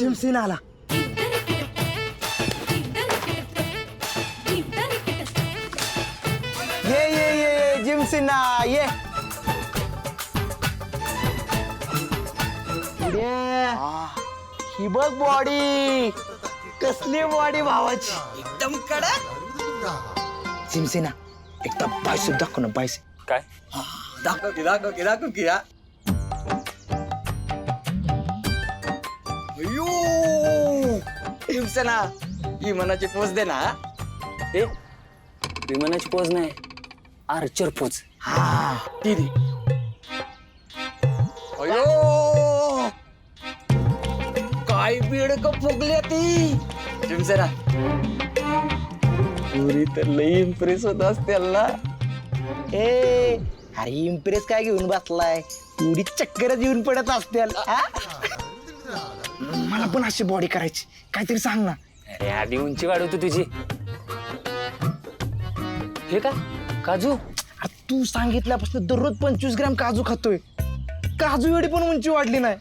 जिमसीन आला. ये जिमसीना ये. ही बघ बॉडी, कसली बॉडी भावाची, एकदम कडक. जिमसीना एकदा बायसेप दाखव ना, बायसेप. काय दाखव की हा. जिमसीना ही मनाची पोच दे ना. ए विमानाची पोज नाही, आर्चर पोज. हा ती दे. अयो काय बेड का फुगली ती. जिमसेना पुरी तर लई इम्प्रेस होत असतील ना. ए अरे इम्प्रेस काय घेऊन बसलाय, पुरी चक्करच येऊन पडत असतील. मला पण अशी बॉडी करायची, काहीतरी सांग ना. अरे आधी उंची वाढवतो तुझी. हे का काजू? अरे तू सांगितल्यापासून दररोज 25 ग्रॅम काजू खातोय. काजू एवढी पण उंची वाढली नाही.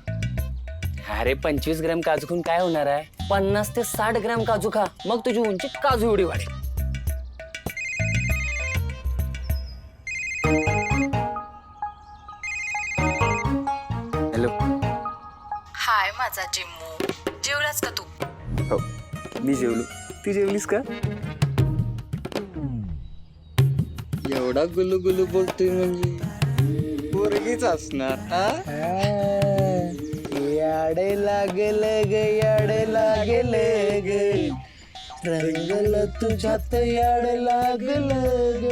अरे 25 ग्रॅम काजू खाऊन काय होणार आहे? 50 ते 60 ग्रॅम काजू खा, मग तुझी उंची काजू एवढी वाढेल. हॅलो. हाय माझा जिम्मू, जेवलास का तू? हो मी जेवलो, ती जेवलीस का? एवढा गुलू गुलू बोलतोय म्हणजे पोरगीच असणार. याडे लागल ग, याडे लागल ग, रंगल तुझ्यात याड लागल ग.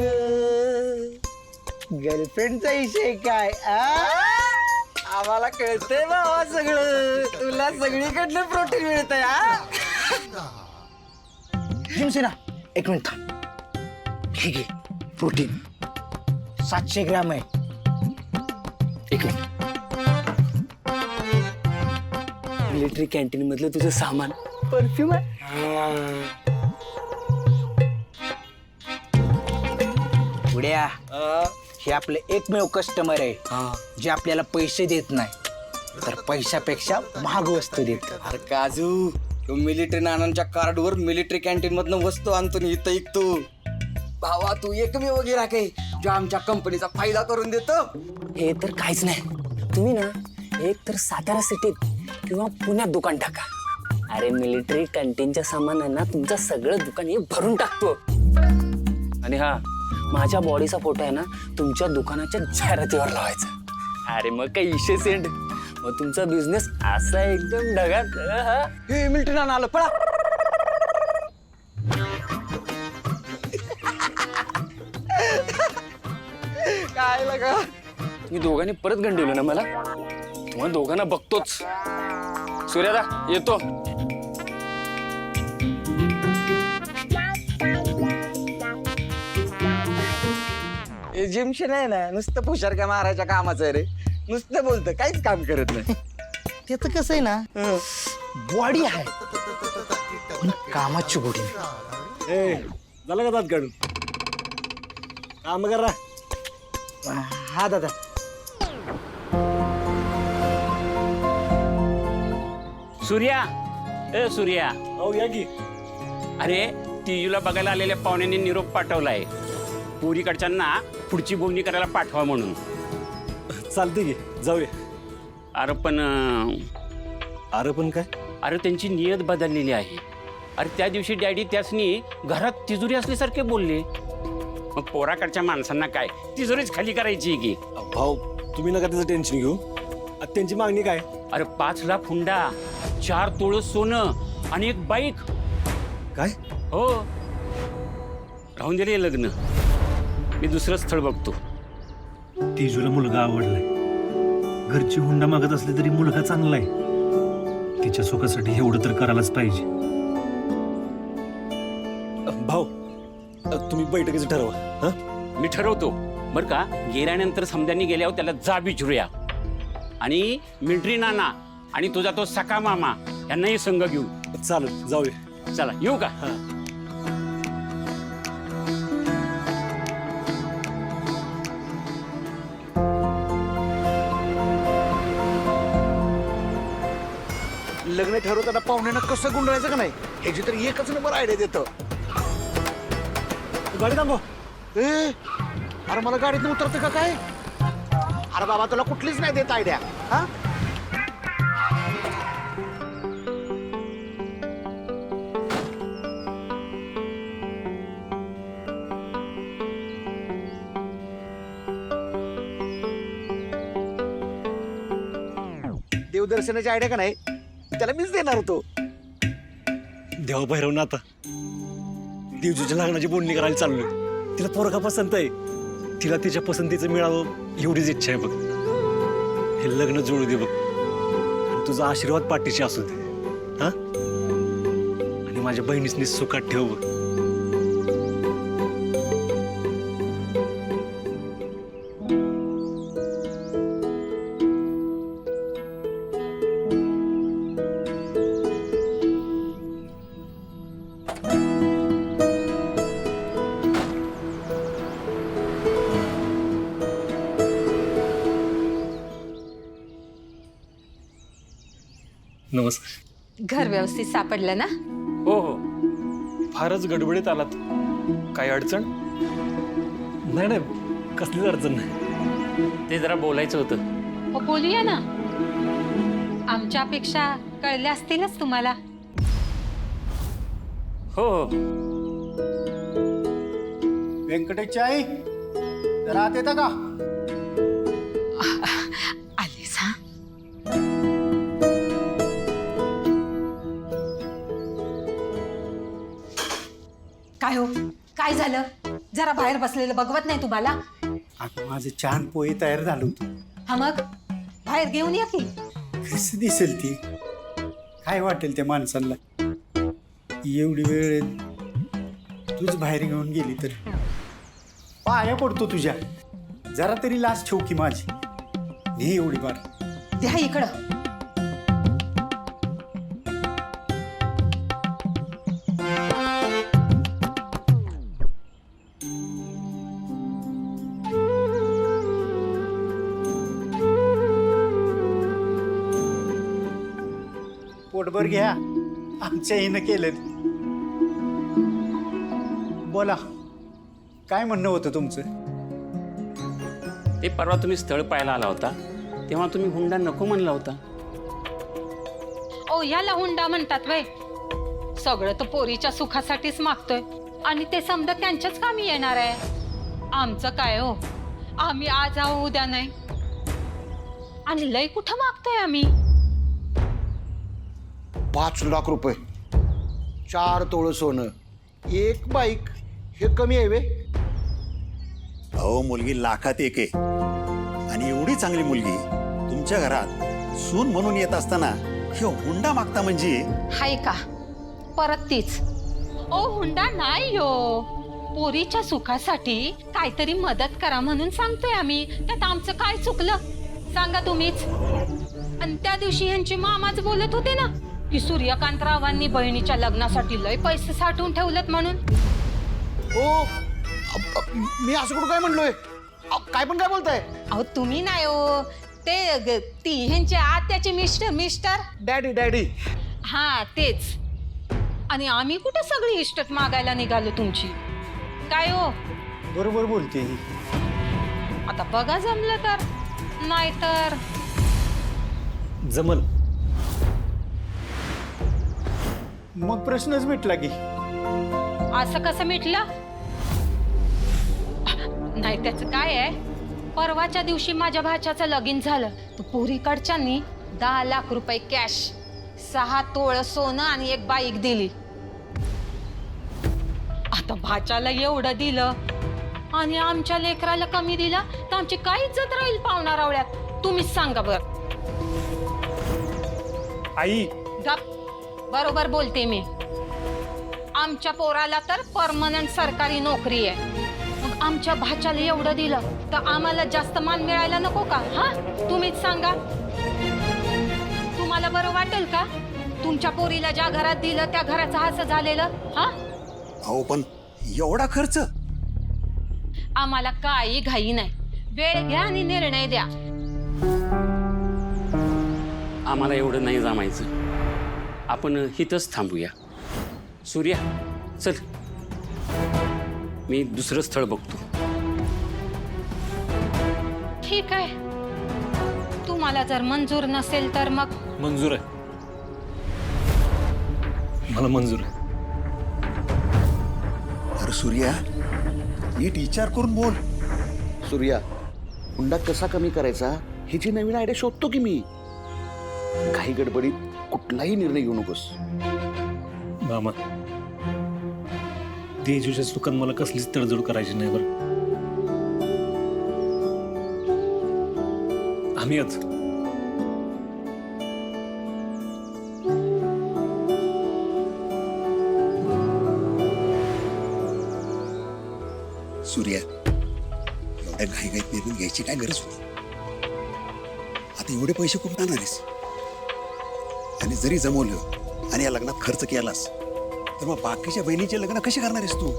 गर्लफ्रेंडचा विषय काय? आम्हाला कळतंय बाबा सगळं. तुला सगळीकडनं प्रोटीन मिळतंय. जिमसेना एक मिनिट थांब. हे घे प्रोटीन, 700 ग्रॅम आहे. एक मिनिट. मिलिटरी कॅन्टीन मधलं तुझं सामान परफ्यूम आहे. पुढ्या हे आपले एकमेव कस्टमर आहे जे आपल्याला पैसे देत नाही, तर पैशापेक्षा महाग वस्तू देत. अरे काजू, तो मिलिटरी नानांच्या कार्डवर मिलिटरी कॅन्टीन मधनं वस्तू आणतो आणि इथं ऐकतो. भावा तू एकमेव गिराक आहे जो आमच्या कंपनीचा फायदा करून देतो. हे तर काहीच नाही. तुम्ही ना एक तर सातारा सिटीत किंवा पुण्यात दुकान टाका. अरे मिलिटरी कॅन्टीनच्या सामानांना तुमचं सगळं दुकान हे भरून टाकतो. आणि हा माझ्या बॉडीचा फोटो आहे ना तुमच्या दुकानाच्या जाहिरातीवर लावायचा. अरे मग काही इशे सेंड, मग तुमचा बिझनेस असा एकदम ढगात. हे मिलिटरी नाना आलं, पळा. काय लगा तुम्ही दोघांनी परत गंडवलं ना मला. तुम्हाला दोघांना बघतोच. सूर्यादा येतो. जिमशी नाही ना, नुसतं पुशारक्या मारायच्या कामाचं आहे रे. नुसतं बोलतं, काहीच काम करत नाही. त्याचं कसं आहे ना, बॉडी आहे पण कामाची गोडी नाही. झालं का दात काढून? काम करा. हा दादा. सूर्या, ए सूर्या, हो या की. अरे तिजूला बघायला आलेल्या पाहुण्यांनी निरोप पाठवलाय, पुरीकडच्यांना पुढची बोवणी करायला पाठवा म्हणून. चालते की, जाऊया. अरे पण अरे पण काय? अरे त्यांची नियत बदललेली आहे. अरे त्या दिवशी डॅडी त्यासनी घरात तिजोरी असल्यासारखे बोलले. मग पोराकडच्या माणसांना काय तिजोरीच खाली करायची की? भाऊ तुम्ही नका त्याचं टेन्शन घेऊ. त्यांची मागणी काय? अरे 5 लाख हुंडा, 4 तोळ सोनं आणि एक बाईक. काय? हो, राहून दिले लग्न. मी दुसरं स्थळ बघतो. तिजूला मुलगा आवडलाय. घरची हुंडा मागत असली तरी मुलगा चांगला आहे. तिच्या सुखासाठी एवढं तर करायलाच पाहिजे. भाऊ तुम्ही बैठकीचं ठरवा. हा मी ठरवतो बरं का. गेल्यानंतर समद्यांनी गेल्यावर त्याला जा विचारूया. आणि मिलिटरी नाना आणि तुझा तो सखा मामा यांनाही संघ घेऊ. चालेल, जाऊया. चला येऊ का? लग्न पाहुणे ठरवताना पाहुण्यांना कसं गुंडळायचं का नाही ह्याची तर एकच नंबर आयडिया देतं. गाडी थांबव. ए अरे मला गाडीतून उतरतं का काय? अरे बाबा तुला कुठलीच नाही देत आयडिया. हा देवदर्शनाची आयडिया का नाही त्याला मीच देणार होतो. देवा भैरव ना आता दिवजूच्या लग्नाची बोलणी करायला चाललोय. तिला पोरगा पसंत आहे. तिला तिच्या पसंतीचं मिळावं एवढीच इच्छा आहे बघ. हे लग्न जुळू दे बघ. आणि तुझा आशीर्वाद पाठीशी असू दे. हा आणि माझ्या बहिणीसनी सुखात ठेव बघ. नमस्कार. घर व्यवस्थित सापडलं ना? हो हो, फारच गडबडीत आलात. काय अडचण? नाही नाही कसलीच अडचण नाही. ते जरा बोलायचं होतं. हो बोलूया ना. आमच्या अपेक्षा कळल्या असतीलच तुम्हाला. हो हो. व्यंकटेशची आई राहत येतं का? आलीस हा? काय हो, काय झालं? जरा बाहेर बसलेलं बघवत नाही तुम्हाला? आता माझं छान पोहे तयार झालं होतं. हा मग बाहेर घेऊन या की. कसं दिसेल ती? काय वाटेल त्या माणसांना? एवढी वेळ तूच बाहेर घेऊन गेली तर पाया पडतो तुझ्या. जरा तरी लाज ठेव की माझी. नाही एवढी बार द्या इकडं. पोटभर घ्या. आमच्या हिनं केलं. बोला काय म्हणणं होतं तुमचं? ते परवा तुम्ही स्थळ पाहायला आला होता तेव्हा तुम्ही हुंडा नको म्हणला होता. ओ याला हुंडा म्हणतात वय. सगळं तर पोरीच्या सुखासाठीच मागतोय आणि ते समजा त्यांच्याच कामी येणार आहे. आमचं काय हो, आम्ही आज आहो उद्या नाही. आणि लय कुठं मागतोय आम्ही? 5 लाख रुपये, 4 तोळं सोनं, 1 बाईक, हे कमी आहे वे? अहो मुलगी लाखात एक आहे. आणि एवढी चांगली मुलगी तुमच्या घरात सून म्हणून येत असताना हे हुंडा मागता म्हणजे? हाय का परत तीच? ओ हुंडा नाही हो, पोरीच्या सुखासाठी काहीतरी मदत करा म्हणून सांगतोय आम्ही. त्यात आमचं काय चुकलं सांगा तुम्हीच? आणि त्या दिवशी ह्यांचे मामाच बोलत होते ना की सूर्यकांतरावांनी बहिणीच्या लग्नासाठी लय पैसे साठवून ठेवलेत म्हणून. ओ मी असं कुठं काय म्हणलोय? काय पण काय बोलताय? अहो तुम्ही नाही हो, ते ती ह्यांचे आत्याचे मिस्टर डॅडी. हा तेच. आणि आम्ही कुठे सगळी इस्टेट मागायला निघालो तुमची? काय हो बरोबर बोलते ही. आता बघा जमलं तर, नाहीतर जमल. मग प्रश्नच मिटला की. असं कसं मिटलं? नाही त्याचं काय आहे, परवाच्या दिवशी माझ्या भाच्याचं लगीन झालं. तर पोरीकडच्यांनी 10 लाख रुपये कॅश, 6 तोळं सोनं आणि 1 बाईक दिली. आता भाच्याला एवढं दिलं आणि आमच्या लेकराला कमी दिला तर आमची काय इज्जत राहील पाहुणा रावळ्यात? तुम्हीच सांगा बर. आई गप. बरोबर बोलते मी. आमच्या पोराला तर परमनंट सरकारी नोकरी आहे. मग आमच्या भाच्याला एवढं दिलं तर आम्हाला जास्त मान मिळायला नको का? हा तुम्हीच सांगा. तुम्हाला बरं वाटेल का तुमच्या पोरीला ज्या घरात दिलं त्या घराचं असं झालेलं? हा अहो पण एवढा खर्च? आम्हाला काही घाई नाही. वेळ घ्या आणि निर्णय द्या. आम्हाला एवढं नाही जमायचं. आपण इथंच थांबूया. सूर्या चल, मी दुसरं स्थळ बघतो. ठीक आहे, तुम्हाला जर मंजूर नसेल तर मग मंजूर आहे, मला मंजूर आहे. अरे सूर्या, नीट विचार करून बोल. सूर्या, हुंडा कसा कमी करायचा ह्याची नवीन आयडिया शोधतो की मी. काही गडबडीत कुठलाही निर्णय घेऊ नकोस. मामा, तेजूच्या चुकात मला कसलीच तडजोड करायची नाही बरं. आम्ही आज सूर्या, एवढ्या घाईघाईत निर्णय घ्यायची काय गरज होती? आता एवढे पैसे कुठून आणणार आहेस? आणि जरी जमवलं आणि या लग्नात खर्च केलास तर मग बाकीच्या बहिणीचे लग्न कशी करणार आहेस तू?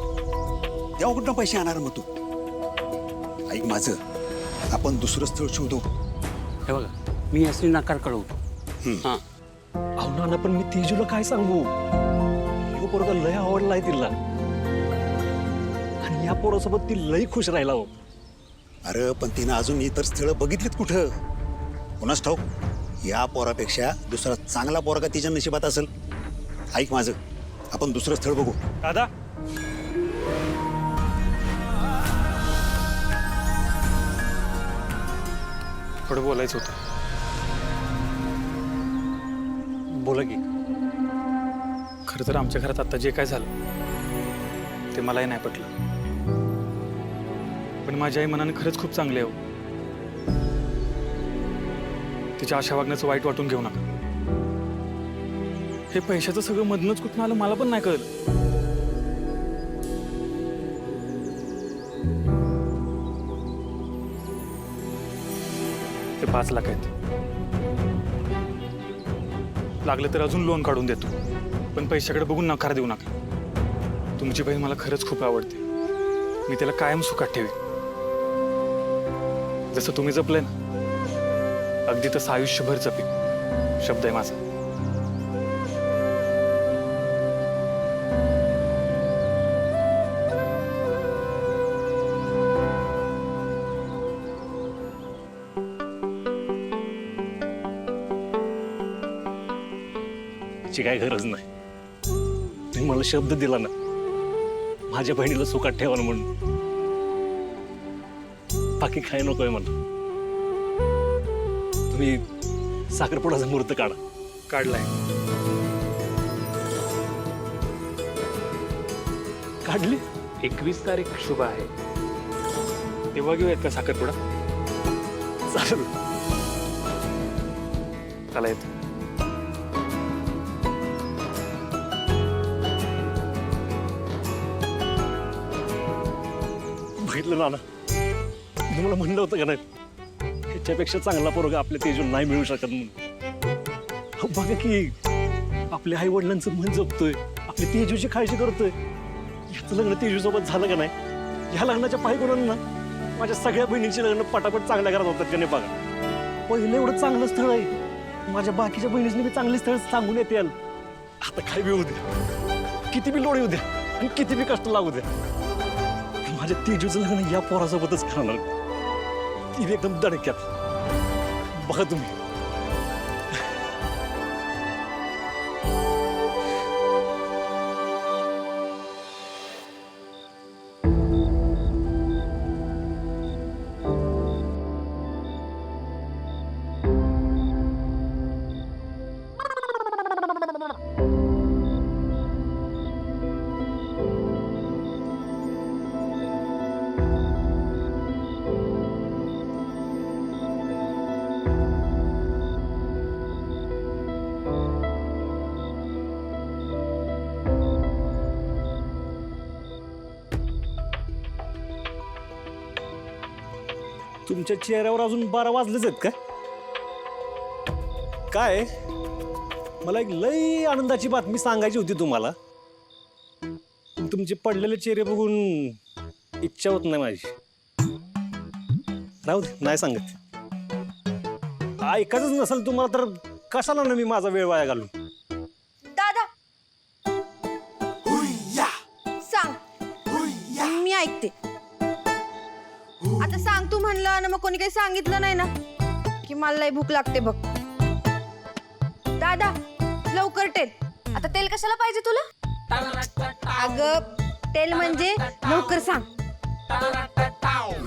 तेव्हा कुठं पैसे आणणार मग तू? ऐक माझं, आपण दुसरं स्थळ शोधू. हे बघा, मी असली नकार कळवतो. हां, अहो नाना, पण मी तेजूला काय सांगू? ह्यो पोरगा लय आवडलाय तिला, आणि या पोरासोबत ती लय खुश राहिला हो. अरे पण तिनं अजून इतर स्थळं बघितलीत कुठं? कोणाच ठाऊक, या पोरापेक्षा दुसरा चांगला पोरगा तिच्या नशिबात असेल. ऐक माझं, आपण दुसरं स्थळ बघू. दादा, थोडं बोलायचं होतं. बोला की. खरं तर आमच्या घरात आता जे काय झालं ते मलाही नाही पटलं, पण माझ्या आई मनाने खरंच खूप चांगले आहे. तिच्या अशा वागण्याचं वाईट वाटून घेऊ नका. हे पैशाचं सगळं मधनच कुठून आलं मला पण नाही कळलं. ते 5 लाख आहेत. लागलं तर अजून लोन काढून देतो, पण पैशाकडे बघून नकार देऊ नका. तुमची बहीण मला खरंच खूप आवडते. मी त्याला कायम सुखात ठेवी. जसं तुम्ही जपलंय ना, अगदी तसं आयुष्यभर जपी. शब्द आहे माझा. ची काय गरज नाही. तुम्ही मला शब्द दिला ना माझ्या बहिणीला सुखात ठेवा ना म्हणून. बाकी काय नकोय मला. तुम्ही साखरपुडाचा मुहूर्त काढा. काढलाय. काढली? 21 तारीख शुभ आहे. तेव्हा घेऊयात का साखरपुडा? चालेल. चला येतो. बघितलं ना, मी मला म्हणलं होतं का नाही, ह्याच्यापेक्षा चांगला पोरगा आपल्या तेजूला नाही मिळू शकत म्हणून. अहो, बघा की, आपल्या आई वडिलांचं मन जपतोय, आपली तेजूची काळजी करतोय. याचं लग्न तेजूसोबत झालं का नाही? ह्या लग्नाच्या पायगुणांना माझ्या सगळ्या बहिणींची लग्न पटापट चांगल्या घरात होतात का नाही बघा. पहिलं एवढं चांगलं स्थळ आहे, माझ्या बाकीच्या बहिणींनी मी चांगली स्थळ सांगून येते. आता काय बी होऊ द्या, किती बी लोड येऊ द्या आणि किती बी कष्ट लागू द्या, माझ्या तेजूचं लग्न या पोरासोबतच करणार. ती एकदम दणक्यात. बघा तुम्ही. तुमच्या चेहऱ्यावर अजून 12 वाजलेच आहेत का? काय मला एक लई आनंदाची बातमी सांगायची होती तुम्हाला. तुमचे पडलेले चेहरे बघून इच्छा होत नाही माझी. राहू दे, नाही सांगत. ऐकायचंच नसेल तुम्हाला तर कशाला ना मी माझा वेळ वाया घालू. आता सांग तू म्हणलं ना, मग कोणी काही सांगितलं नाही ना की मला लई भूक लागते बघ. दादा लवकर तेल. आता तेल कशाला पाहिजे तुला? अगं तेल म्हणजे लवकर सांग.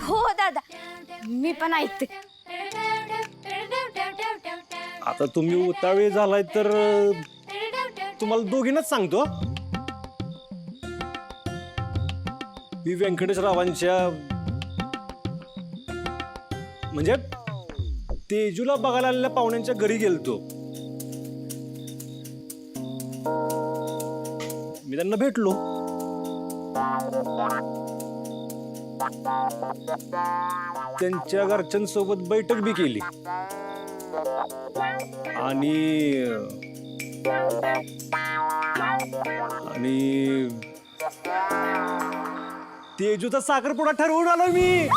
हो दादा मी पण ऐकते. आता तुम्ही उतावळे झालाय तर तुम्हाला दोघींनाच सांगतो. मी व्यंकटेशरावांच्या म्हणजे तेजूला बघायला आलेल्या पाहुण्यांच्या घरी गेलतो. मी त्यांना भेटलो. त्यांच्या घरच्यांसोबत बैठक बी केली आणि तेजूचा साखरपुडा ठरवून आलो मी.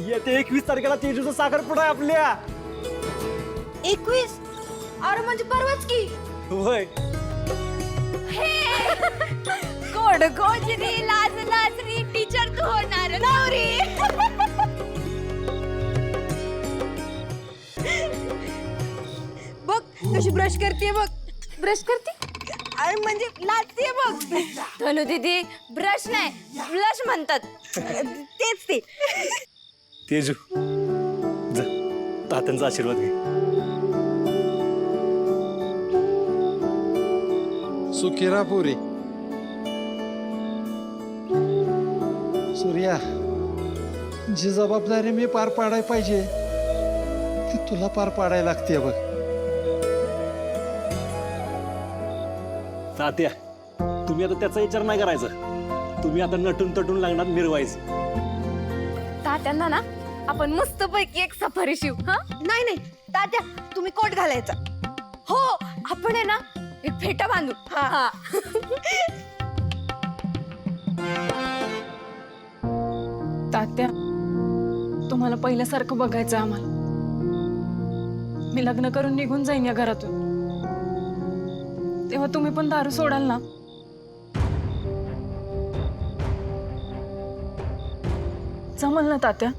येते 21 तारखेला तेजूचा साखरपुडा आहे आपल्या. 21? अरे म्हणजे परवाच की. होय. गोड गोजरी लाज लाजरी टीचर तू होणार नवरी. बघ कशी ब्रश करते बघ. ब्रश करते अरे म्हणजे लाजते बघ. धनु दीदी ब्रश नाही ब्लश म्हणतात. तेच ते. तेजू जा तात्यांचा आशीर्वाद घे. सुखीरा पुरी. सूर्या, जी जबाबदारी मी पार पाडायला पाहिजे ती तुला पार पाडायला लागते बघ. तात्या तुम्ही आता त्याचा विचार नाही करायचा. तुम्ही आता नटून तटून लागणार मिरवायचं. तात्यांना ना आपण मस्त पैकी एक सफारी शिव. हा नाही नाही तात्या तुम्ही कोट घालायचा. हो आपण आहे ना एक फेटा बांधू. हा तात्या तुम्हाला पहिल्यासारखं बघायचं आम्हाला. मी लग्न करून निघून जाईन या घरातून तेव्हा तुम्ही पण दारू सोडाल ना. जमल ना तात्या?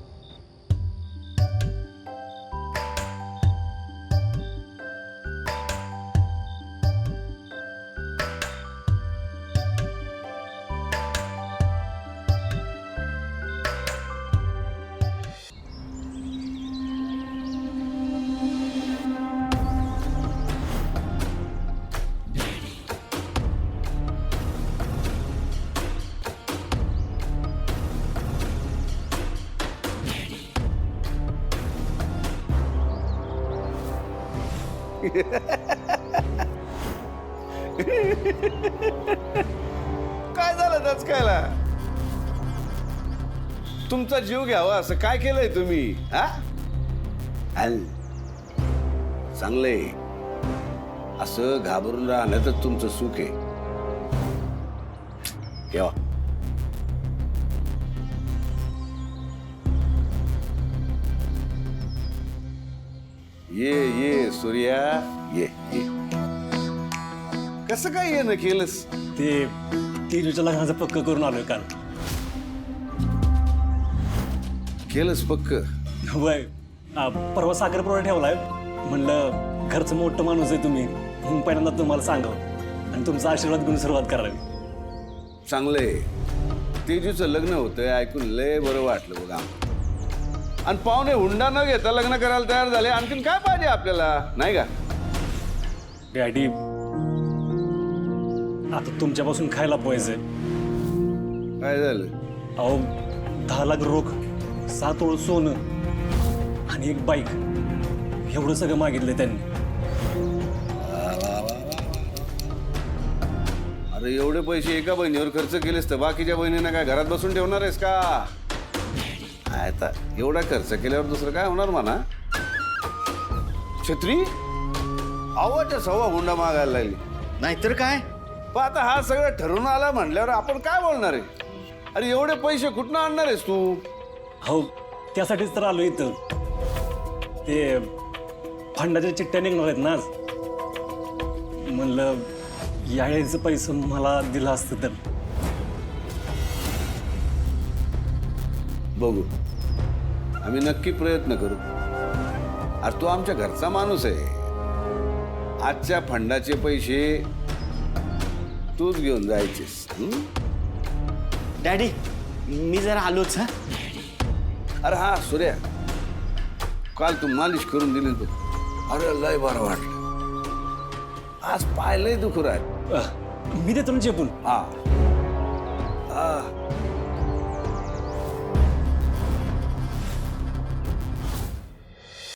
काय झालं त्याच कायला? तुमचा जीव घ्यावा असं काय केलंय तुम्ही? हा चांगलंय. असं घाबरून राहण्यातच तुमचं सुख आहे. ठेवा. ये सूर्या ये. कसं काय येणं केलंस? ते तेजूच्या लग्नाचं पक्क करून आलोय काल. केलंस पक्क? वय परवा साखरपुडा ठेवलाय. म्हणलं घरचं मोठं माणूस आहे तुम्ही म्हणून पहिल्यांदा तुम्हाला सांगावं आणि तुमचा आशीर्वाद घेऊन सुरुवात करावी. चांगलंय. तेजूचं लग्न होतंय ऐकून लय बरं वाटलं बघा. आणि पाहुणे हुंडा न घेता लग्न करायला तयार झाले. आणखीन काय पाहिजे आपल्याला नाही का? डॅडी आता तुमच्यापासून खायला पोहायचंय. काय झालं? अहो 10 लाख रोख, 7 ओळ सोनं आणि एक बाईक एवढं सगळं मागितलंय त्यांनी. अरे एवढे पैसे एका बहिणीवर खर्च केलेस तर बाकीच्या बहिणींना काय घरात बसून ठेवणार आहेस का? आता एवढा खर्च केल्यावर दुसरं काय होणार म्हणा? छत्री आवाच्या सव्वा हुंडा मागायला लागली. नाहीतर काय? पण आता हा सगळं ठरवून आला म्हणल्यावर आपण काय बोलणार आहे? अरे एवढे पैसे कुठनं आणणार आहेस तू? हो त्यासाठीच तर आलो इथं. ते फंडाच्या चिठ्ठ्या निघणार आहेत ना आज. म्हणलं यायचं पैसे मला दिलं असतं तर. बघू, आम्ही नक्की प्रयत्न करू. अरे तू आमच्या घरचा माणूस आहे. आजच्या फंडाचे पैसे तूच घेऊन जायचेस. डॅडी मी जरा आलोच हा. अरे हा सूर्या, काल तू मालिश करून दिली तू. अरे लय बरं वाटलं. आज पाय लय दुखू राहील. मी देतो ना चेपून. हा हा